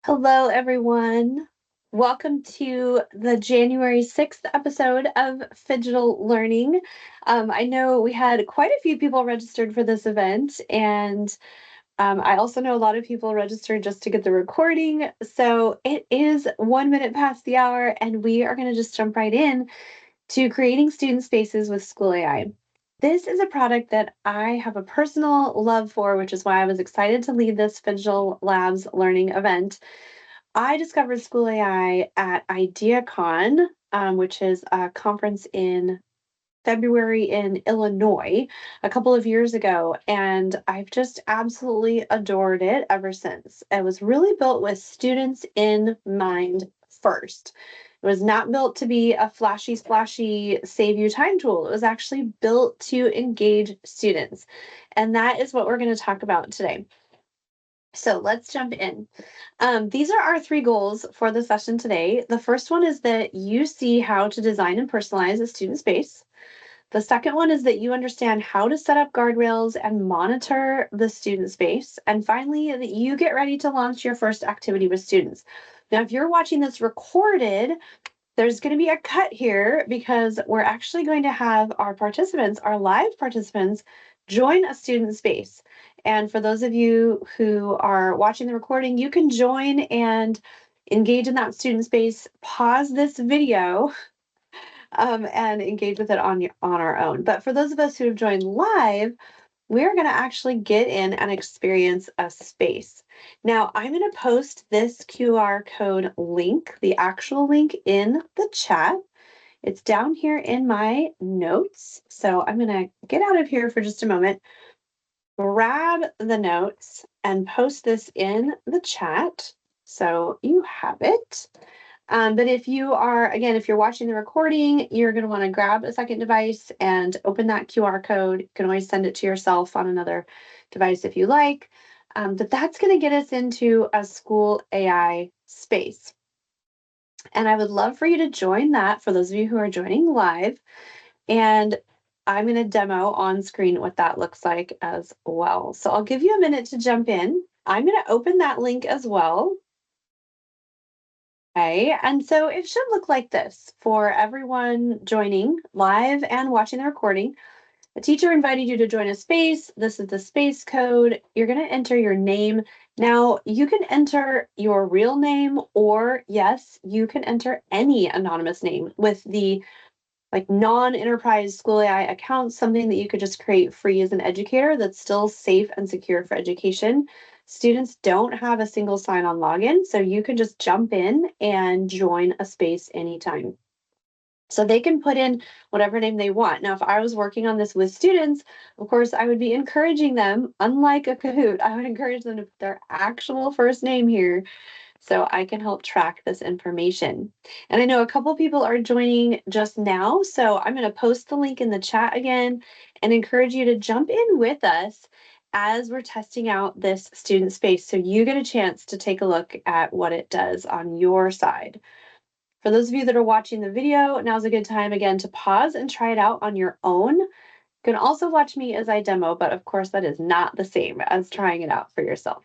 Hello, everyone. Welcome to the January 6th episode of Phygital Learning. I know we had quite a few people registered for this event, and I also know a lot of people registered just to get the recording. So it is 1 minute past the hour, and we are going to just jump right in to creating student spaces with SchoolAI. This is a product that I have a personal love for, which is why I was excited to lead this Phygital Labs learning event. I discovered SchoolAI at IdeaCon, which is a conference in February in Illinois a couple of years ago, and I've just absolutely adored it ever since. It was really built with students in mind first. It was not built to be a flashy, splashy, save you time tool. It was actually built to engage students. And that is what we're going to talk about today. So let's jump in. These are our three goals for the session today. The first one is that you see how to design and personalize a student space. The second one is that you understand how to set up guardrails and monitor the student space. And finally, that you get ready to launch your first activity with students. Now, if you're watching this recorded, there's going to be a cut here because we're actually going to have our participants, our live participants, join a student space. And for those of you who are watching the recording, you can join and engage in that student space, pause this video, and engage with it on our own. But for those of us who have joined live, we're going to actually get in and experience a space. Now, I'm going to post this QR code link, the actual link, in the chat. It's down here in my notes. So I'm going to get out of here for just a moment, grab the notes, and post this in the chat so you have it. But if you are, again, if you're watching the recording, you're going to want to grab a second device and open that QR code. You can always send it to yourself on another device if you like. But that's going to get us into a SchoolAI space. And I would love for you to join that for those of you who are joining live. And I'm going to demo on screen what that looks like as well. So I'll give you a minute to jump in. I'm going to open that link as well. Okay, and so it should look like this for everyone joining live and watching the recording. The teacher invited you to join a space. This is the space code. You're going to enter your name. Now, you can enter your real name, or yes, you can enter any anonymous name with the non-enterprise SchoolAI account, something that you could just create free as an educator that's still safe and secure for education. Students don't have a single sign-on login, so you can just jump in and join a space anytime. So they can put in whatever name they want. Now, if I was working on this with students, of course, I would be encouraging them, unlike a Kahoot, I would encourage them to put their actual first name here so I can help track this information. And I know a couple people are joining just now, so I'm going to post the link in the chat again and encourage you to jump in with us as we're testing out this student space so you get a chance to take a look at what it does on your side. For those of you that are watching the video, now's a good time again to pause and try it out on your own. You can also watch me as I demo, but of course that is not the same as trying it out for yourself.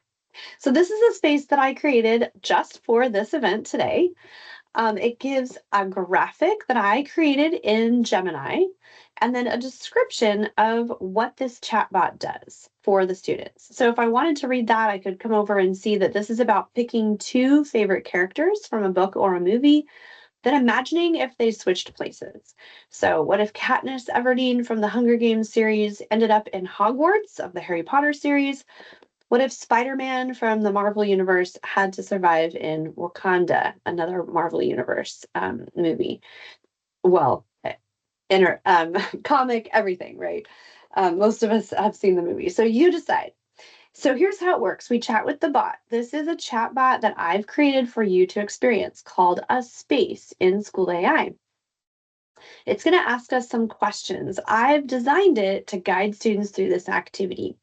So this is a space that I created just for this event today. It gives a graphic that I created in Gemini, and then a description of what this chatbot does for the students. So if I wanted to read that, I could come over and see that this is about picking two favorite characters from a book or a movie, then imagining if they switched places. So what if Katniss Everdeen from the Hunger Games series ended up in Hogwarts of the Harry Potter series? What if Spider-Man from the Marvel Universe had to survive in Wakanda, another Marvel Universe movie? Well, comic, everything, right? Most of us have seen the movie, so you decide. So here's how it works. We chat with the bot. This is a chat bot that I've created for you to experience called a space in SchoolAI. It's going to ask us some questions. I've designed it to guide students through this activity.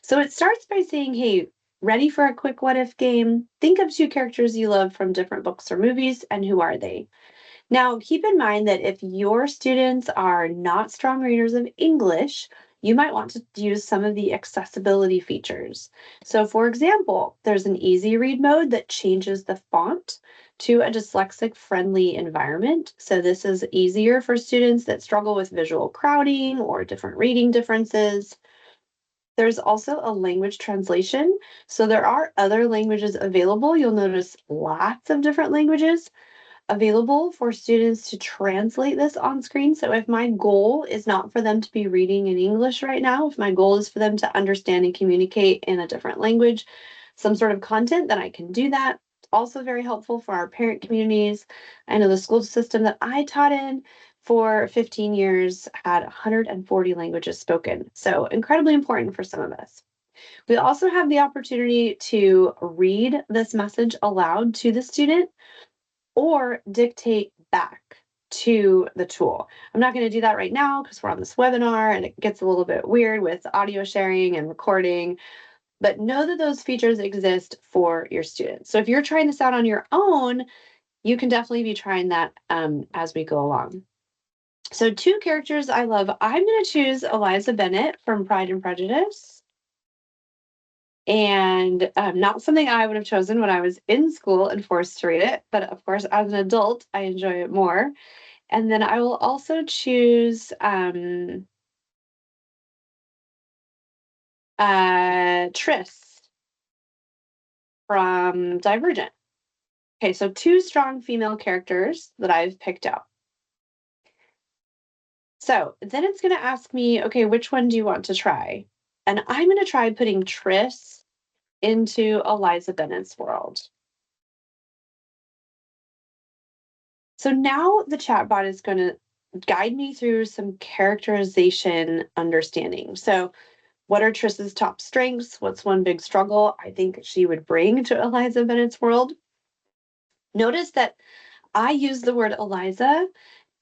So it starts by saying, hey, ready for a quick what if game? Think of two characters you love from different books or movies, and who are they? Now, keep in mind that if your students are not strong readers of English, you might want to use some of the accessibility features. So for example, there's an easy read mode that changes the font to a dyslexic friendly environment. So this is easier for students that struggle with visual crowding or different reading differences. There's also a language translation. So there are other languages available. You'll notice lots of different languages available for students to translate this on screen. So if my goal is not for them to be reading in English right now, if my goal is for them to understand and communicate in a different language, some sort of content, then I can do that. Also very helpful for our parent communities. I know the school system that I taught in for 15 years had 140 languages spoken. So incredibly important for some of us. We also have the opportunity to read this message aloud to the student or dictate back to the tool. I'm not going to do that right now because we're on this webinar and it gets a little bit weird with audio sharing and recording, but know that those features exist for your students. So if you're trying this out on your own, you can definitely be trying that as we go along. So 2 characters I love. I'm going to choose Eliza Bennett from Pride and Prejudice. And not something I would have chosen when I was in school and forced to read it, but of course, as an adult, I enjoy it more. And then I will also choose Tris from Divergent. Okay, so 2 strong female characters that I've picked out. So then it's going to ask me, okay, which one do you want to try? And I'm going to try putting Tris into Eliza Bennett's world. So now the chatbot is going to guide me through some characterization understanding. So what are Tris's top strengths? What's one big struggle I think she would bring to Eliza Bennett's world? Notice that I use the word Eliza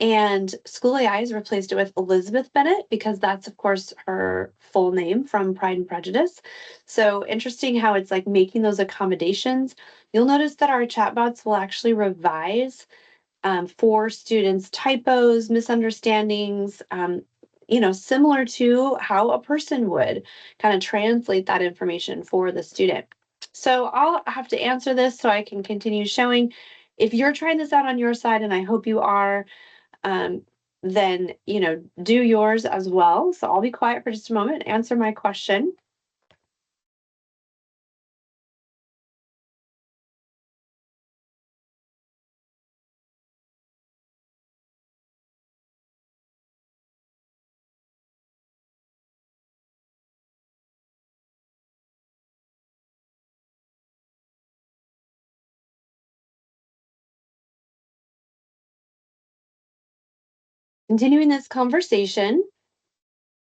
and SchoolAI has replaced it with Elizabeth Bennett because that's, of course, her full name from Pride and Prejudice. So interesting how it's like making those accommodations. You'll notice that our chatbots will actually revise for students typos, misunderstandings, similar to how a person would kind of translate that information for the student. So I'll have to answer this so I can continue showing. If you're trying this out on your side, and I hope you are, then, do yours as well. So I'll be quiet for just a moment and answer my question. Continuing this conversation.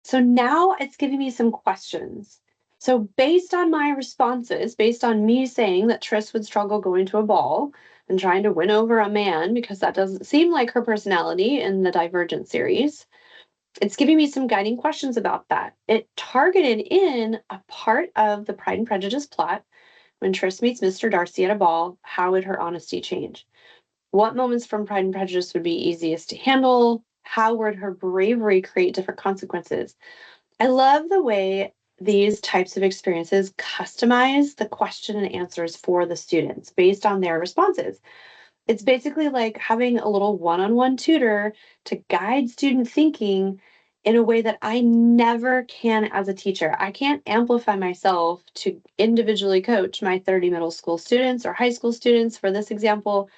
So now it's giving me some questions. So based on my responses, based on me saying that Tris would struggle going to a ball and trying to win over a man, because that doesn't seem like her personality in the Divergent series, it's giving me some guiding questions about that. It targeted in a part of the Pride and Prejudice plot. When Tris meets Mr. Darcy at a ball, how would her honesty change? What moments from Pride and Prejudice would be easiest to handle? How would her bravery create different consequences? I love the way these types of experiences customize the question and answers for the students based on their responses. It's basically like having a little one-on-one tutor to guide student thinking in a way that I never can as a teacher. I can't amplify myself to individually coach my 30 middle school students or high school students for this example,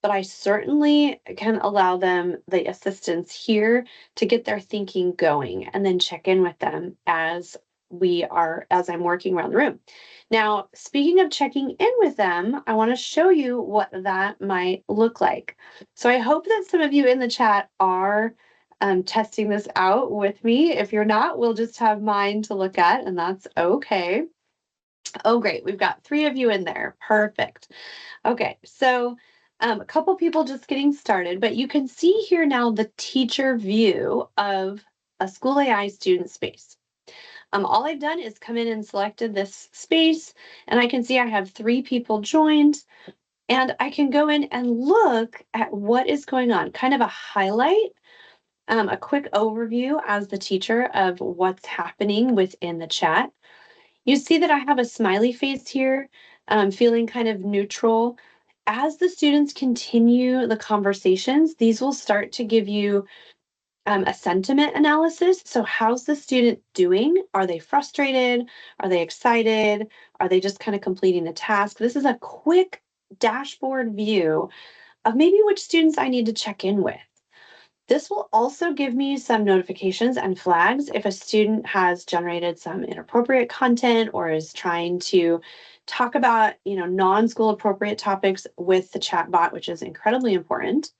but I certainly can allow them the assistance here to get their thinking going and then check in with them as I'm working around the room. Now, speaking of checking in with them, I want to show you what that might look like. So I hope that some of you in the chat are testing this out with me. If you're not, we'll just have mine to look at, and that's okay. Oh, great. We've got 3 of you in there. Perfect. Okay, so a couple people just getting started, but you can see here now the teacher view of a SchoolAI student space. All I've done is come in and selected this space, and I can see I have 3 people joined, and I can go in and look at what is going on, kind of a highlight a quick overview as the teacher of what's happening within the chat. You see that I have a smiley face here, feeling kind of neutral. As the students continue the conversations, these will start to give you a sentiment analysis. So, how's the student doing? Are they frustrated? Are they excited? Are they just kind of completing the task? This is a quick dashboard view of maybe which students I need to check in with. This will also give me some notifications and flags if a student has generated some inappropriate content or is trying to talk about, non-school appropriate topics with the chat bot, which is incredibly important.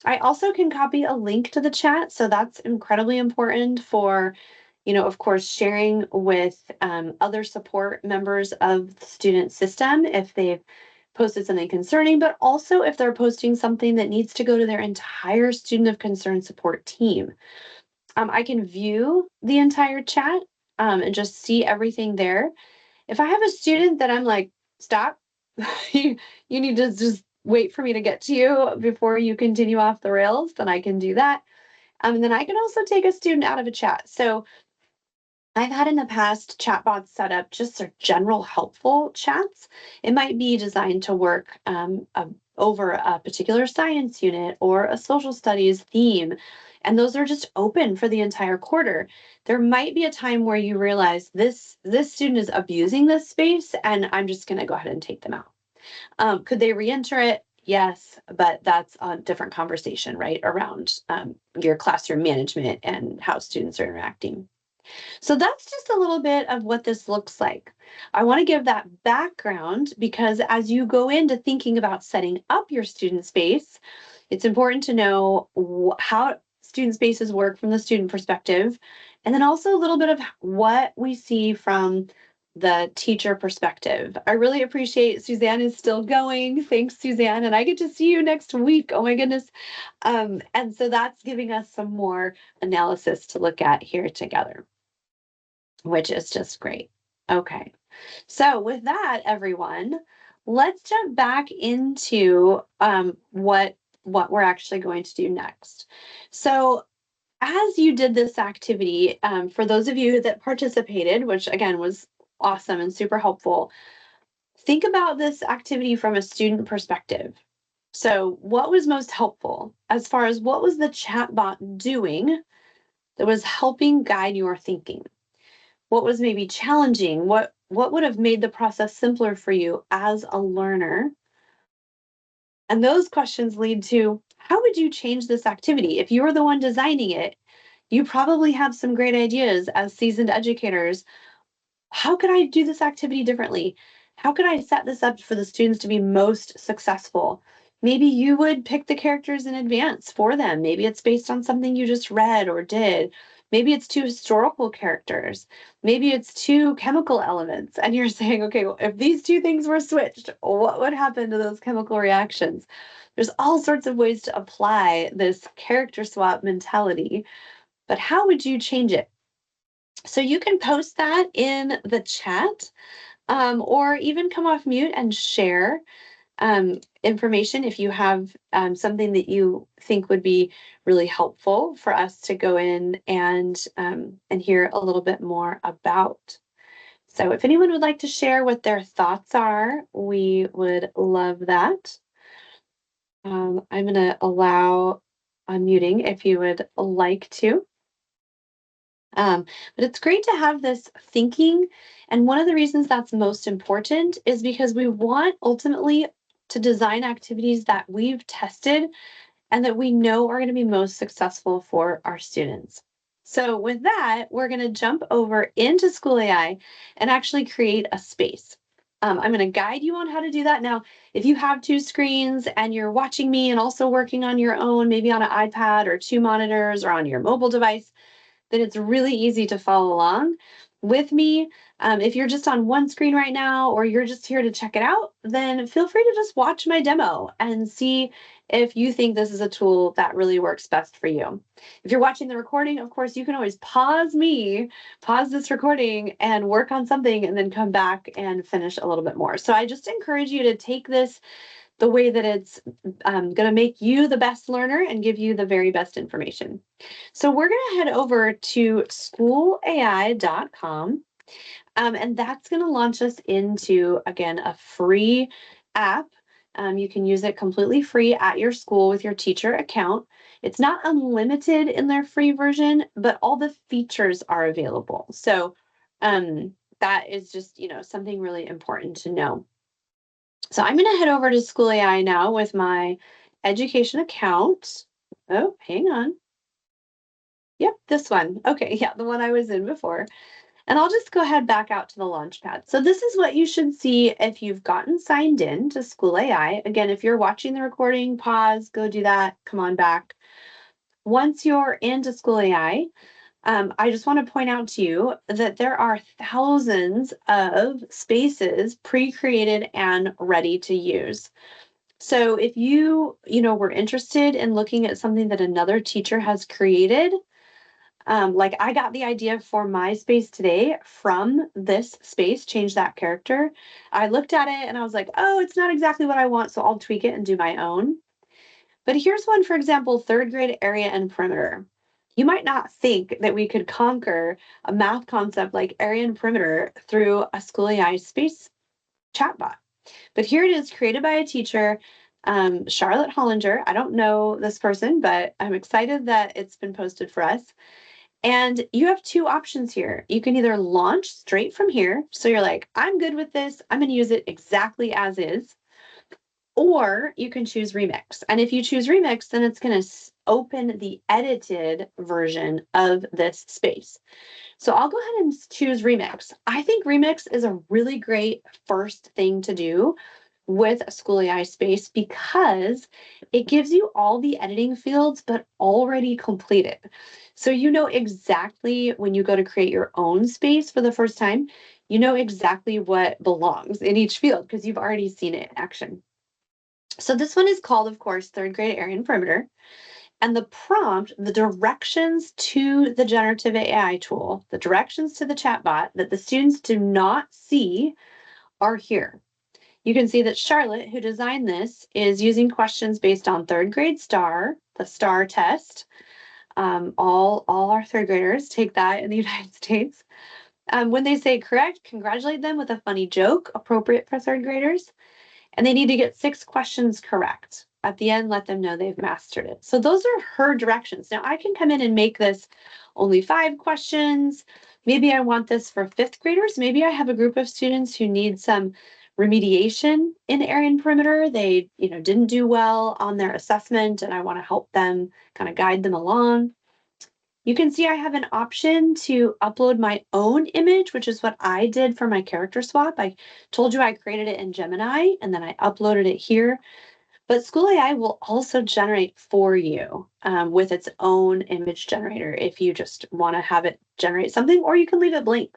I also can copy a link to the chat, so that's incredibly important for, of course, sharing with other support members of the student system if they've posted something concerning, but also if they're posting something that needs to go to their entire student of concern support team. I can view the entire chat and just see everything there. If I have a student that I'm like, stop, you need to just wait for me to get to you before you continue off the rails, then I can do that. And then I can also take a student out of a chat. So I've had in the past chatbots set up just for general helpful chats. It might be designed to work over a particular science unit or a social studies theme. And those are just open for the entire quarter. There might be a time where you realize this student is abusing this space and I'm just going to go ahead and take them out. Could they re-enter it? Yes, but that's a different conversation, right? Around your classroom management and how students are interacting. So that's just a little bit of what this looks like. I want to give that background because as you go into thinking about setting up your student space, it's important to know how student spaces work from the student perspective, and then also a little bit of what we see from the teacher perspective. I really appreciate Suzanne is still going. Thanks, Suzanne. And I get to see you next week. Oh my goodness. And so that's giving us some more analysis to look at here together, which is just great. Okay. So with that, everyone, let's jump back into what we're actually going to do next. So as you did this activity, for those of you that participated, which again was awesome and super helpful, think about this activity from a student perspective. So what was most helpful as far as what was the chatbot doing that was helping guide your thinking? What was maybe challenging? What would have made the process simpler for you as a learner? And those questions lead to how would you change this activity? If you were the one designing it, you probably have some great ideas as seasoned educators. How could I do this activity differently? How could I set this up for the students to be most successful? Maybe you would pick the characters in advance for them. Maybe it's based on something you just read or did. Maybe it's two historical characters. Maybe it's two chemical elements. And you're saying, okay, well, if these two things were switched, what would happen to those chemical reactions? There's all sorts of ways to apply this character swap mentality, but how would you change it? So you can post that in the chat, or even come off mute and share information if you have something that you think would be really helpful for us to go in and hear a little bit more about. So if anyone would like to share what their thoughts are, we would love that. I'm going to allow unmuting if you would like to. But it's great to have this thinking. And one of the reasons that's most important is because we want ultimately to design activities that we've tested and that we know are going to be most successful for our students. So with that, we're going to jump over into SchoolAI and actually create a space. I'm going to guide you on how to do that. Now, if you have two screens and you're watching me and also working on your own, maybe on an iPad or two monitors or on your mobile device, then it's really easy to follow along with me. If you're just on one screen right now, or you're just here to check it out, then feel free to just watch my demo and see if you think this is a tool that really works best for you. If you're watching the recording, of course, you can always pause this recording and work on something and then come back and finish a little bit more. So I just encourage you to take this the way that it's going to make you the best learner and give you the very best information. So we're going to head over to SchoolAI.com. And that's going to launch us into, again, a free app. You can use it completely free at your school with your teacher account. It's not unlimited in their free version, but all the features are available. So that is just, something really important to know. So I'm going to head over to SchoolAI now with my education account. Oh, hang on. Yep, this one. Okay, yeah, the one I was in before. And I'll just go ahead back out to the Launchpad. So this is what you should see if you've gotten signed in to SchoolAI. Again, if you're watching the recording, pause, go do that, come on back. Once you're into SchoolAI, I just want to point out to you that there are thousands of spaces pre-created and ready to use. So if you were interested in looking at something that another teacher has created, like I got the idea for my space today from this space, change that character. I looked at it and I was like, oh, it's not exactly what I want, so I'll tweak it and do my own. But here's one, for example, third grade area and perimeter. You might not think that we could conquer a math concept like area and perimeter through a SchoolAI space chatbot. But here it is, created by a teacher, Charlotte Hollinger. I don't know this person, but I'm excited that it's been posted for us. And you have two options here. You can either launch straight from here. So you're like, I'm good with this. I'm going to use it exactly as is. Or you can choose Remix. And if you choose Remix, then it's going to open the edited version of this space. So I'll go ahead and choose Remix. I think Remix is a really great first thing to do with a SchoolAI space because it gives you all the editing fields, but already completed. So you know exactly when you go to create your own space for the first time, you know exactly what belongs in each field because you've already seen it in action. So this one is called, of course, third grade area and perimeter. And the prompt, the directions to the generative AI tool, the directions to the chatbot that the students do not see are here. You can see that Charlotte, who designed this, is using questions based on third grade STAR, the STAR test. All our third graders take that in the United States. When they say correct, congratulate them with a funny joke appropriate for third graders. And they need to get 6 questions correct. At the end, let them know they've mastered it. So those are her directions. Now I can come in and make this only 5 questions. Maybe I want this for 5th graders. Maybe I have a group of students who need some remediation in area and perimeter. They, didn't do well on their assessment and I want to help them kind of guide them along. You can see I have an option to upload my own image, which is what I did for my character swap. I told you I created it in Gemini and then I uploaded it here. But SchoolAI will also generate for you with its own image generator if you just want to have it generate something, or you can leave it blank.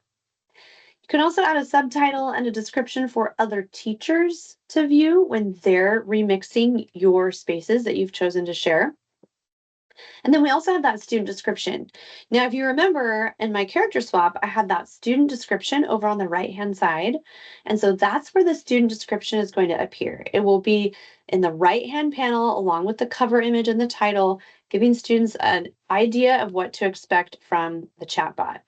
You can also add a subtitle and a description for other teachers to view when they're remixing your spaces that you've chosen to share. And then we also have that student description. Now, if you remember in my character swap, I had that student description over on the right-hand side. And so that's where the student description is going to appear. It will be in the right-hand panel along with the cover image and the title, giving students an idea of what to expect from the chatbot.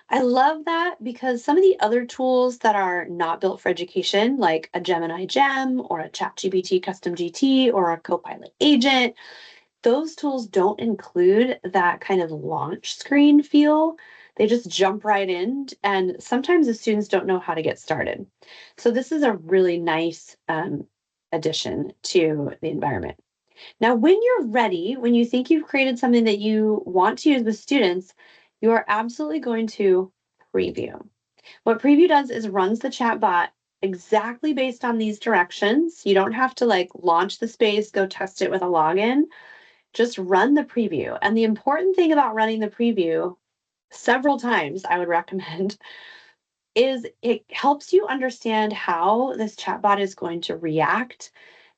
I love that because some of the other tools that are not built for education, like a Gemini Gem or a ChatGPT Custom GT or a Copilot Agent, those tools don't include that kind of launch screen feel. They just jump right in, and sometimes the students don't know how to get started. So this is a really nice addition to the environment. Now, when you're ready, when you think you've created something that you want to use with students, you are absolutely going to preview. What preview does is runs the chatbot exactly based on these directions. You don't have to launch the space, go test it with a login. Just run the preview. And the important thing about running the preview several times, I would recommend, is it helps you understand how this chatbot is going to react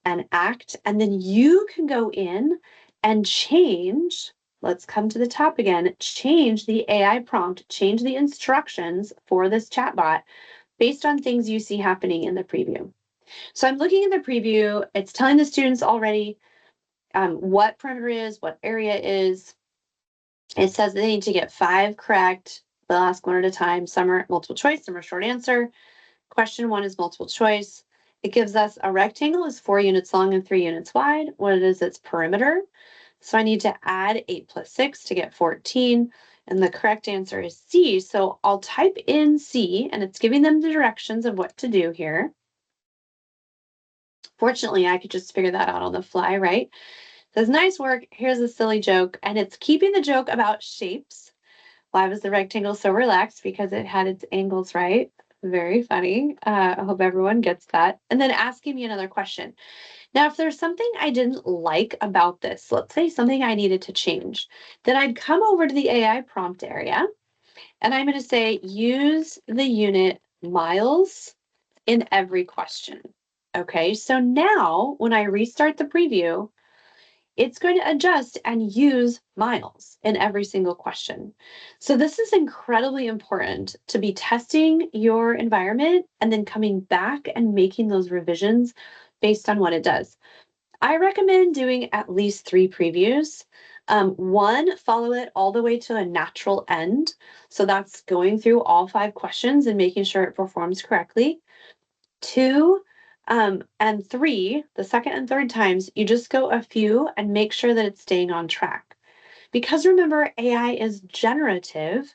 and act. And then you can go in and change, let's come to the top again, change the AI prompt, change the instructions for this chatbot based on things you see happening in the preview. So I'm looking in the preview. It's telling the students already what perimeter is, what area is. It says they need to get 5 correct. They'll ask one at a time. Some are multiple choice, some are short answer. Question 1 is multiple choice. It gives us a rectangle is 4 units long and 3 units wide. What it is, its perimeter. So I need to add 8 plus 6 to get 14. And the correct answer is C. So I'll type in C, and it's giving them the directions of what to do here. Fortunately, I could just figure that out on the fly, right? It says, nice work. Here's a silly joke. And it's keeping the joke about shapes. Why was the rectangle so relaxed? Because it had its angles right. Very funny. I hope everyone gets that. And then asking me another question. Now, if there's something I didn't like about this, let's say something I needed to change, then I'd come over to the AI prompt area and I'm going to say, use the unit miles in every question. Okay, so now when I restart the preview, it's going to adjust and use miles in every single question. So this is incredibly important to be testing your environment and then coming back and making those revisions based on what it does. I recommend doing at least 3 previews. One, follow it all the way to a natural end. So that's going through all 5 questions and making sure it performs correctly. 2, and 3, the second and third times, you just go a few and make sure that it's staying on track. Because remember, AI is generative,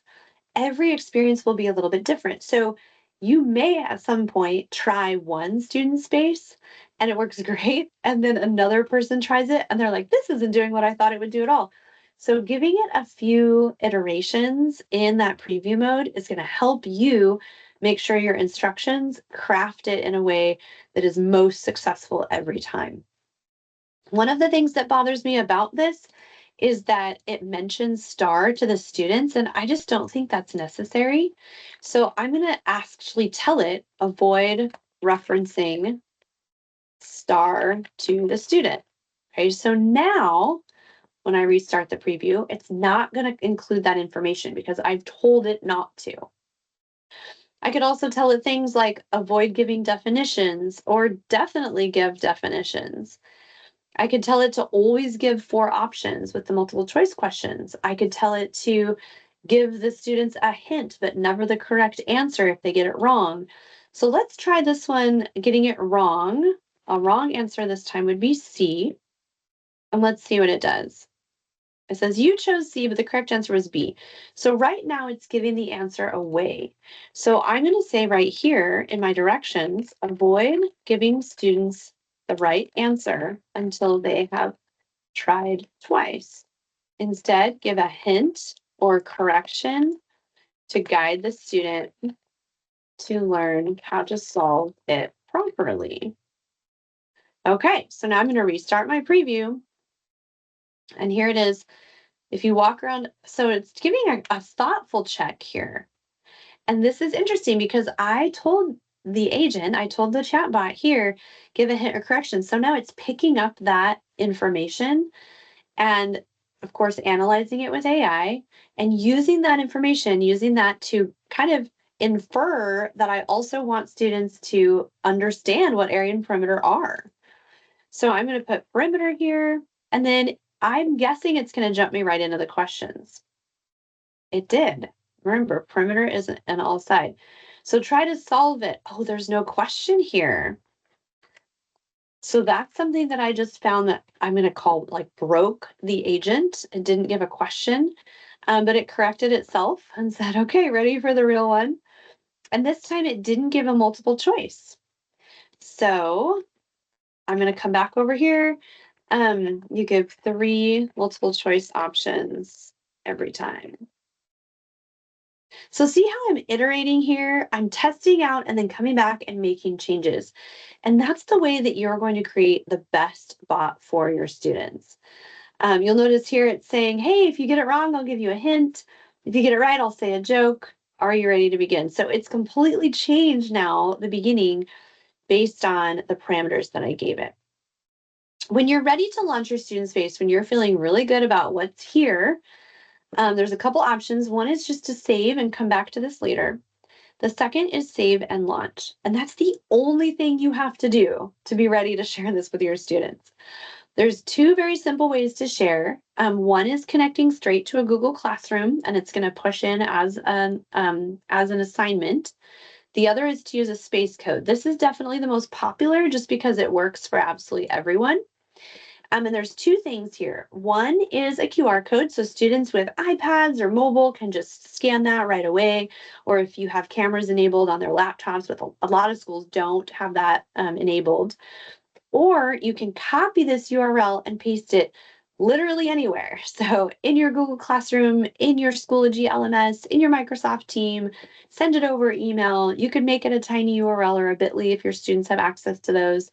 every experience will be a little bit different. So you may at some point try one student space and it works great. And then another person tries it and they're like, this isn't doing what I thought it would do at all. So giving it a few iterations in that preview mode is going to help you make sure your instructions craft it in a way that is most successful every time. One of the things that bothers me about this is that it mentions star to the students, and I just don't think that's necessary. So I'm going to actually tell it, avoid referencing star to the student. Okay, so now when I restart the preview, it's not going to include that information because I've told it not to. I could also tell it things like avoid giving definitions or definitely give definitions. I could tell it to always give 4 options with the multiple choice questions. I could tell it to give the students a hint, but never the correct answer if they get it wrong. So let's try this one, getting it wrong. A wrong answer this time would be C. And let's see what it does. It says you chose C, but the correct answer was B. So right now it's giving the answer away. So I'm going to say right here in my directions, avoid giving students the right answer until they have tried twice. Instead, give a hint or correction to guide the student to learn how to solve it properly. Okay, so now I'm going to restart my preview. And here it is. If you walk around, so it's giving a thoughtful check here. And this is interesting because I told the agent, I told the chatbot here, give a hint or correction. So now it's picking up that information and, of course, analyzing it with AI and using that information, using that to kind of infer that I also want students to understand what area and perimeter are. So I'm going to put perimeter here, and then I'm guessing it's going to jump me right into the questions. It did. Remember, perimeter is an all side. So try to solve it. Oh, there's no question here. So that's something that I just found that I'm going to call like broke the agent. It didn't give a question, but it corrected itself and said, okay, ready for the real one. And this time it didn't give a multiple choice. So I'm going to come back over here. You give 3 multiple choice options every time. So see how I'm iterating here? I'm testing out and then coming back and making changes. And that's the way that you're going to create the best bot for your students. You'll notice here it's saying, hey, if you get it wrong, I'll give you a hint. If you get it right, I'll say a joke. Are you ready to begin? So it's completely changed now, the beginning, based on the parameters that I gave it. When you're ready to launch your student space, when you're feeling really good about what's here, there's a couple options. One is just to save and come back to this later. The second is save and launch. And that's the only thing you have to do to be ready to share this with your students. There's two very simple ways to share. One is connecting straight to a Google Classroom, and it's going to push in as an assignment. The other is to use a space code. This is definitely the most popular just because it works for absolutely everyone. And there's two things here. One is a QR code, so students with iPads or mobile can just scan that right away. Or if you have cameras enabled on their laptops, with a lot of schools don't have that enabled. Or you can copy this URL and paste it literally anywhere. So in your Google Classroom, in your Schoology LMS, in your Microsoft team, send it over email. You could make it a tiny URL or a bit.ly if your students have access to those.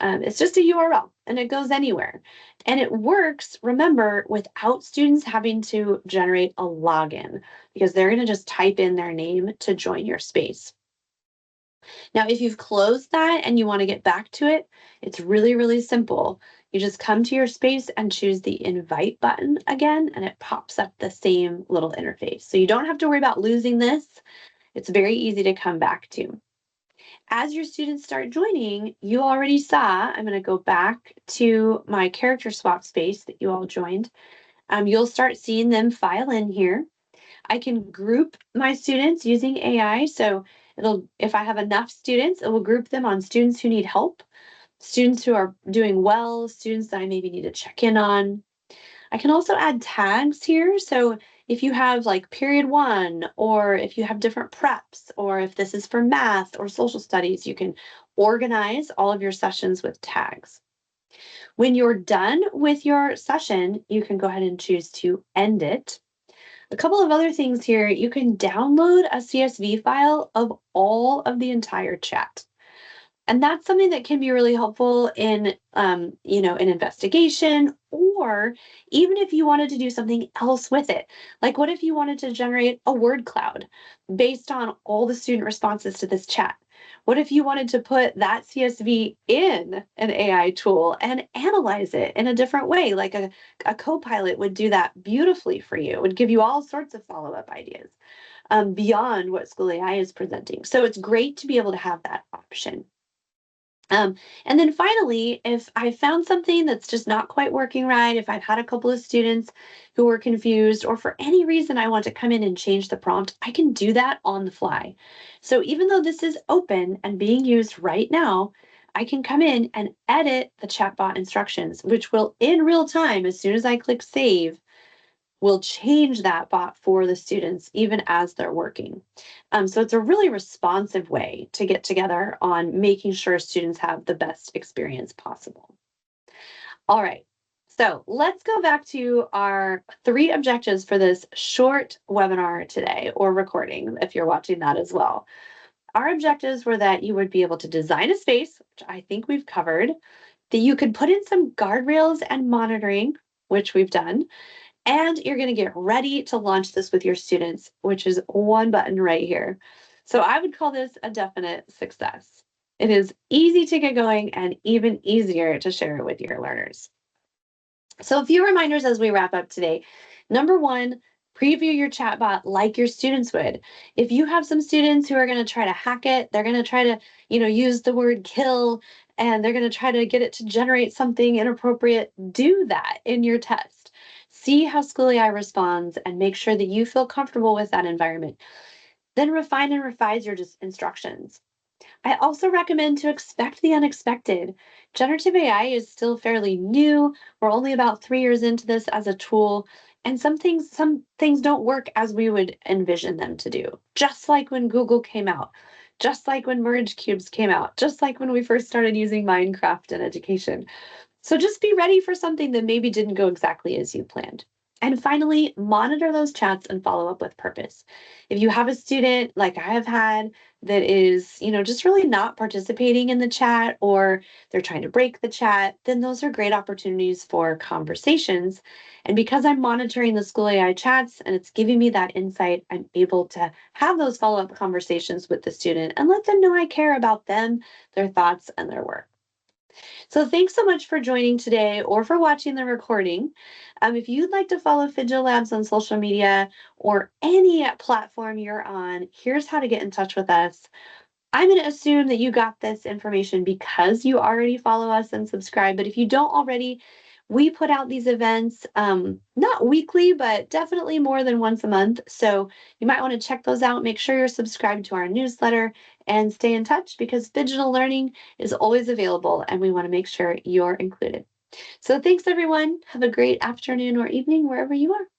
It's just a URL and it goes anywhere. And it works, remember, without students having to generate a login because they're going to just type in their name to join your space. Now, if you've closed that and you want to get back to it, it's really, really simple. You just come to your space and choose the invite button again, and it pops up the same little interface. So you don't have to worry about losing this. It's very easy to come back to. As your students start joining, you already saw, I'm going to go back to my character swap space that you all joined. You'll start seeing them file in here. I can group my students using AI. So if I have enough students, it will group them on students who need help, students who are doing well, students that I maybe need to check in on. I can also add tags here. So if you have like period 1, or if you have different preps, or if this is for math or social studies, you can organize all of your sessions with tags. When you're done with your session, you can go ahead and choose to end it. A couple of other things here, you can download a CSV file of all of the entire chat. And that's something that can be really helpful in, an investigation, or even if you wanted to do something else with it. Like what if you wanted to generate a word cloud based on all the student responses to this chat? What if you wanted to put that CSV in an AI tool and analyze it in a different way? Like a co-pilot would do that beautifully for you. It would give you all sorts of follow-up ideas beyond what SchoolAI is presenting. So it's great to be able to have that option. And then finally, if I found something that's just not quite working right, if I've had a couple of students who were confused, or for any reason I want to come in and change the prompt, I can do that on the fly. So even though this is open and being used right now, I can come in and edit the chatbot instructions, which will in real time, as soon as I click save, will change that bot for the students even as they're working. So it's a really responsive way to get together on making sure students have the best experience possible. All right, so let's go back to our 3 objectives for this short webinar today, or recording if you're watching that as well. Our objectives were that you would be able to design a space, which I think we've covered, that you could put in some guardrails and monitoring, which we've done, and you're going to get ready to launch this with your students, which is one button right here. So I would call this a definite success. It is easy to get going and even easier to share it with your learners. So a few reminders as we wrap up today. Number 1, preview your chatbot like your students would. If you have some students who are going to try to hack it, they're going to try to, use the word kill, and they're going to try to get it to generate something inappropriate, do that in your test. See how SchoolAI responds and make sure that you feel comfortable with that environment. Then refine and revise your instructions. I also recommend to expect the unexpected. Generative AI is still fairly new. We're only about 3 years into this as a tool, and some things don't work as we would envision them to do. Just like when Google came out, just like when merge cubes came out, just like when we first started using Minecraft in education. So just be ready for something that maybe didn't go exactly as you planned. And finally, monitor those chats and follow up with purpose. If you have a student like I have had that is, just really not participating in the chat, or they're trying to break the chat, then those are great opportunities for conversations. And because I'm monitoring the SchoolAI chats and it's giving me that insight, I'm able to have those follow-up conversations with the student and let them know I care about them, their thoughts, and their work. So thanks so much for joining today or for watching the recording. If you'd like to follow Phygital Labs on social media or any platform you're on, here's how to get in touch with us. I'm going to assume that you got this information because you already follow us and subscribe. But if you don't already, we put out these events not weekly, but definitely more than once a month. So you might want to check those out. Make sure you're subscribed to our newsletter and stay in touch because digital learning is always available and we want to make sure you're included. So thanks, everyone. Have a great afternoon or evening wherever you are.